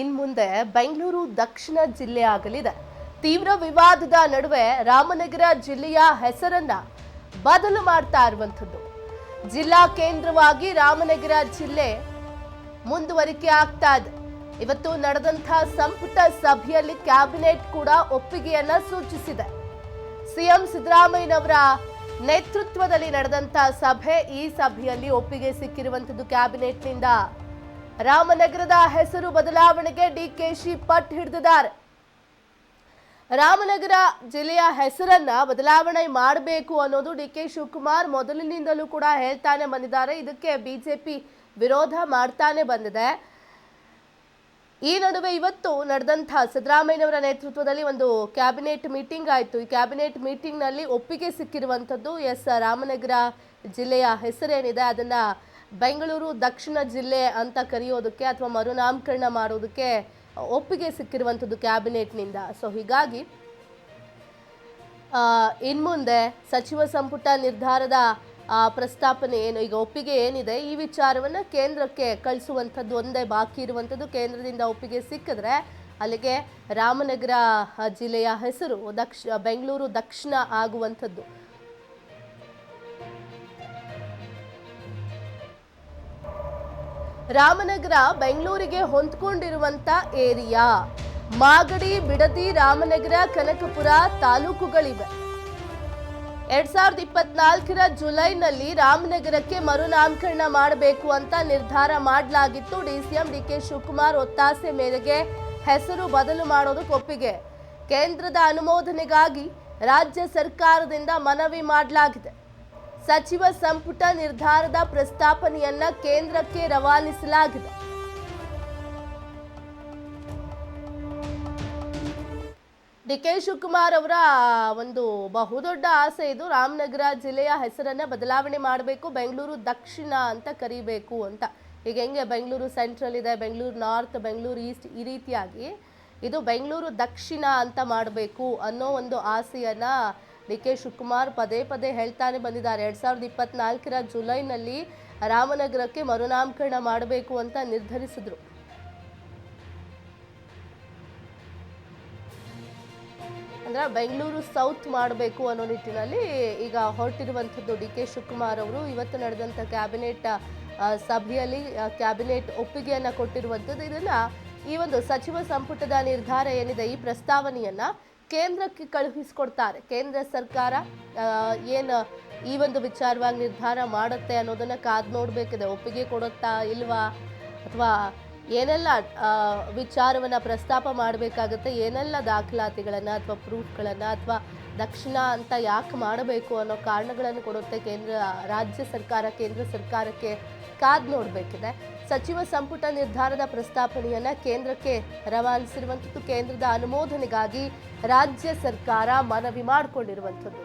ಇನ್ಮುಂದೆ ಬೆಂಗಳೂರು ದಕ್ಷಿಣ ಜಿಲ್ಲೆ ಆಗಲಿದೆ. ತೀವ್ರ ವಿವಾದದ ನಡುವೆ ರಾಮನಗರ ಜಿಲ್ಲೆಯ ಹೆಸರನ್ನ ಬದಲು ಮಾಡ್ತಾ ಇರುವಂತದ್ದು. ಜಿಲ್ಲಾ ಕೇಂದ್ರವಾಗಿ ರಾಮನಗರ ಜಿಲ್ಲೆ ಮುಂದುವರಿಕೆ ಆಗ್ತಾ ಇದೆ. ಇವತ್ತು ನಡೆದಂತಹ ಸಂಪುಟ ಸಭೆಯಲ್ಲಿ ಕ್ಯಾಬಿನೆಟ್ ಕೂಡ ಒಪ್ಪಿಗೆಯನ್ನ ಸೂಚಿಸಿದೆ. ಸಿಎಂ ಸಿದ್ದರಾಮಯ್ಯನವರ ನೇತೃತ್ವದಲ್ಲಿ ನಡೆದಂತಹ ಸಭೆ, ಈ ಸಭೆಯಲ್ಲಿ ಒಪ್ಪಿಗೆ ಸಿಕ್ಕಿರುವಂತದ್ದು ಕ್ಯಾಬಿನೆಟ್ನಿಂದ. ರಾಮನಗರದ ಹೆಸರು ಬದಲಾವಣೆಗೆ ಡಿಕೆಶಿ ಪಟ್ಟು ಹಿಡಿದಿದ್ದಾರೆ. ರಾಮನಗರ ಜಿಲ್ಲೆಯ ಹೆಸರನ್ನ ಬದಲಾವಣೆ ಮಾಡಬೇಕು ಅನ್ನೋದು ಡಿಕೆ ಶಿವಕುಮಾರ್ ಮೊದಲಿನಿಂದಲೂ ಕೂಡ ಹೇಳ್ತಾನೆ ಬಂದಿದ್ದಾರೆ. ಇದಕ್ಕೆ ಬಿಜೆಪಿ ವಿರೋಧ ಮಾಡ್ತಾನೆ ಬಂದಿದೆ. ಈ ನಡುವೆ ಇವತ್ತು ನಡೆದಂತಹ ಸಿದ್ದರಾಮಯ್ಯನವರ ನೇತೃತ್ವದಲ್ಲಿ ಒಂದು ಕ್ಯಾಬಿನೆಟ್ ಮೀಟಿಂಗ್ ಆಯಿತು. ಈ ಕ್ಯಾಬಿನೆಟ್ ಮೀಟಿಂಗ್ನಲ್ಲಿ ಒಪ್ಪಿಗೆ ಸಿಕ್ಕಿರುವಂಥದ್ದು ರಾಮನಗರ ಜಿಲ್ಲೆಯ ಹೆಸರೇನಿದೆ ಅದನ್ನ ಬೆಂಗಳೂರು ದಕ್ಷಿಣ ಜಿಲ್ಲೆ ಅಂತ ಕರೆಯೋದಕ್ಕೆ ಅಥವಾ ಮರುನಾಮಕರಣ ಮಾಡೋದಕ್ಕೆ ಒಪ್ಪಿಗೆ ಸಿಕ್ಕಿರುವಂಥದ್ದು ಕ್ಯಾಬಿನೆಟ್ನಿಂದ. ಸೊ ಹೀಗಾಗಿ ಇನ್ಮುಂದೆ ಸಚಿವ ಸಂಪುಟ ನಿರ್ಧಾರದ ಪ್ರಸ್ತಾಪನೆ ಏನು, ಈಗ ಒಪ್ಪಿಗೆ ಏನಿದೆ ಈ ವಿಚಾರವನ್ನು ಕೇಂದ್ರಕ್ಕೆ ಕಳಿಸುವಂಥದ್ದು ಒಂದೇ ಬಾಕಿ ಇರುವಂಥದ್ದು. ಕೇಂದ್ರದಿಂದ ಒಪ್ಪಿಗೆ ಸಿಕ್ಕಿದ್ರೆ ಅಲ್ಲಿಗೆ ರಾಮನಗರ ಜಿಲ್ಲೆಯ ಹೆಸರು ಬೆಂಗಳೂರು ದಕ್ಷಿಣ ಆಗುವಂಥದ್ದು. ರಾಮನಗರ ಬೆಂಗಳೂರಿಗೆ ಹೊಂದ್ಕೊಂಡಿರುವಂತ ಏರಿಯಾ. ಮಾಗಡಿ, ಬಿಡದಿ, ರಾಮನಗರ, ಕನಕಪುರ ತಾಲೂಕುಗಳಿವೆ. 2024ರ ಜುಲೈನಲ್ಲಿ ರಾಮನಗರಕ್ಕೆ ಮರುನಾಮಕರಣ ಮಾಡಬೇಕು ಅಂತ ನಿರ್ಧಾರ ಮಾಡಲಾಗಿತ್ತು. ಡಿಸಿಎಂ ಡಿಕೆ ಶಿವಕುಮಾರ್ ಒತ್ತಾಸೆ ಮೇರೆಗೆ ಹೆಸರು ಬದಲು ಮಾಡೋದಕ್ಕೆ ಒಪ್ಪಿಗೆ. ಕೇಂದ್ರದ ಅನುಮೋದನೆಗಾಗಿ ರಾಜ್ಯ ಸರ್ಕಾರದಿಂದ ಮನವಿ ಮಾಡಲಾಗಿದೆ. ಸಚಿವ ಸಂಪುಟ ನಿರ್ಧಾರದ ಪ್ರಸ್ತಾಪನೆಯನ್ನ ಕೇಂದ್ರಕ್ಕೆ ರವಾನಿಸಲಾಗಿದೆ. ಡಿಕೆ ಶಿವಕುಮಾರ್ ಅವರ ಒಂದು ಬಹುದೊಡ್ಡ ಆಸೆ ಇದು. ರಾಮನಗರ ಜಿಲ್ಲೆಯ ಹೆಸರನ್ನ ಬದಲಾವಣೆ ಮಾಡಬೇಕು, ಬೆಂಗಳೂರು ದಕ್ಷಿಣ ಅಂತ ಕರಿಬೇಕು ಅಂತ. ಈಗ ಹೆಂಗೆ ಬೆಂಗಳೂರು ಸೆಂಟ್ರಲ್ ಇದೆ, ಬೆಂಗಳೂರು ನಾರ್ತ್, ಬೆಂಗಳೂರು ಈಸ್ಟ್, ಈ ರೀತಿಯಾಗಿ ಇದು ಬೆಂಗಳೂರು ದಕ್ಷಿಣ ಅಂತ ಮಾಡಬೇಕು ಅನ್ನೋ ಒಂದು ಆಸೆಯನ್ನ ಡಿಕೆ ಶಿವಕುಮಾರ್ ಪದೇ ಪದೇ ಹೇಳ್ತಾನೆ ಬಂದಿದ್ದಾರೆ. 2024ರ ಜುಲೈನಲ್ಲಿ ರಾಮನಗರಕ್ಕೆ ಮರುನಾಮಕರಣ ಮಾಡಬೇಕು ಅಂತ ನಿರ್ಧರಿಸಿದ್ರು. ಅಂದ್ರೆ ಬೆಂಗಳೂರು ಸೌತ್ ಮಾಡಬೇಕು ಅನ್ನೋ ನಿಟ್ಟಿನಲ್ಲಿ ಈಗ ಹೊರಟಿರುವಂಥದ್ದು ಡಿಕೆ ಶಿವಕುಮಾರ್ ಅವರು. ಇವತ್ತು ನಡೆದಂಥ ಕ್ಯಾಬಿನೆಟ್ ಸಭೆಯಲ್ಲಿ ಕ್ಯಾಬಿನೆಟ್ ಒಪ್ಪಿಗೆಯನ್ನ ಕೊಟ್ಟಿರುವಂಥದ್ದು. ಇದನ್ನ ಈ ಒಂದು ಸಚಿವ ಸಂಪುಟದ ನಿರ್ಧಾರ ಏನಿದೆ ಈ ಪ್ರಸ್ತಾವನೆಯನ್ನ ಕೇಂದ್ರಕ್ಕೆ ಕಳುಹಿಸಿಕೊಡ್ತಾರೆ. ಕೇಂದ್ರ ಸರ್ಕಾರ ಏನು ಈ ಒಂದು ವಿಚಾರವಾಗಿ ನಿರ್ಧಾರ ಮಾಡುತ್ತೆ ಅನ್ನೋದನ್ನ ಕಾದು ನೋಡಬೇಕಿದೆ. ಒಪ್ಪಿಗೆ ಕೊಡುತ್ತಾ ಇಲ್ವಾ, ಅಥವಾ ಏನೆಲ್ಲ ವಿಚಾರವನ್ನ ಪ್ರಸ್ತಾಪ ಮಾಡಬೇಕಾಗುತ್ತೆ, ಏನೆಲ್ಲ ದಾಖಲಾತಿಗಳನ್ನು ಅಥವಾ ಪ್ರೂಫ್ಗಳನ್ನು ಅಥವಾ ದಕ್ಷಿಣ ಅಂತ ಯಾಕೆ ಮಾಡಬೇಕು ಅನ್ನೋ ಕಾರಣಗಳನ್ನು ಕೊಡುತ್ತೆ ರಾಜ್ಯ ಸರ್ಕಾರ ಕೇಂದ್ರ ಸರ್ಕಾರಕ್ಕೆ ಕಾದು ನೋಡಬೇಕಿದೆ. ಸಚಿವ ಸಂಪುಟ ನಿರ್ಧಾರದ ಪ್ರಸ್ತಾಪನೆಯನ್ನ ಕೇಂದ್ರಕ್ಕೆ ರವಾನಿಸಿರುವಂಥದ್ದು. ಕೇಂದ್ರದ ಅನುಮೋದನೆಗಾಗಿ ರಾಜ್ಯ ಸರ್ಕಾರ ಮನವಿ ಮಾಡಿಕೊಂಡಿರುವಂಥದ್ದು.